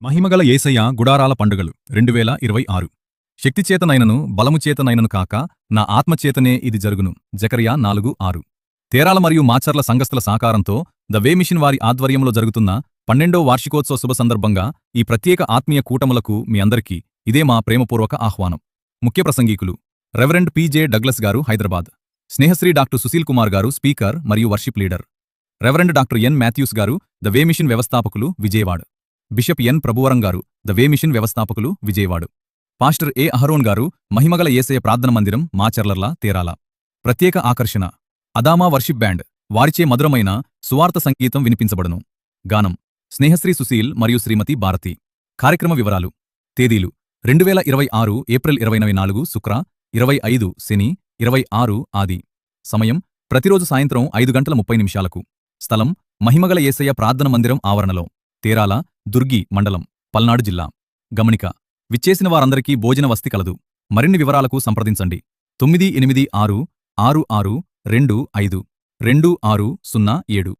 మహిమగల యేసయ్య గుడారాల పండుగలు 2026 శక్తిచేతనైనను బలముచేతనైనను కాక నా ఆత్మచేతనే ఇది జరుగును. జకర్యా 4:6. తేరాల మరియు మాచర్ల సంఘస్థుల సహకారంతో ద వే మిషన్ వారి ఆధ్వర్యంలో జరుగుతున్న 12వ వార్షికోత్సవ శుభ సందర్భంగా ఈ ప్రత్యేక ఆత్మీయ కూటములకు మీ అందరికీ ఇదే మా ప్రేమపూర్వక ఆహ్వానం. ముఖ్య ప్రసంగీకులు రెవరెండ్ పి.జె. డగ్లస్ గారు, హైదరాబాద్. స్నేహశ్రీ డాక్టర్ సుశీల్ కుమార్ గారు, స్పీకర్ మరియు worship leader. Reverend doctor N. Matthews గారు, ద వే మిషన్ వ్యవస్థాపకులు, విజయవాడ. బిషప్ ఎన్. ప్రభువరం గారు, ద వే మిషన్ వ్యవస్థాపకులు, విజయవాడ. పాస్టర్ ఏ. అహరోన్ గారు, మహిమగల యేసయ్య ప్రార్థన మందిరం, మాచర్లర్ల, తేరాల. ప్రత్యేక ఆకర్షణ అదామా వర్షిప్ బ్యాండ్ వారిచే మధురమైన సువార్త సంగీతం వినిపించబడును. గానం స్నేహశ్రీ సుశీల్ మరియు శ్రీమతి భారతి. కార్యక్రమ వివరాలు: తేదీలు 2026 ఏప్రిల్ 24 శుక్ర, 25 శని, 26 ఆది. సమయం ప్రతిరోజు సాయంత్రం 5:30 స్థలం మహిమగల యేసయ్య ప్రార్థన మందిరం ఆవరణలో, తేరాల, దుర్గి మండలం, పల్నాడు జిల్లా. గమనిక: విచ్చేసిన వారందరికీ భోజన వసతి కలదు. మరిన్ని వివరాలకు సంప్రదించండి 98666252607.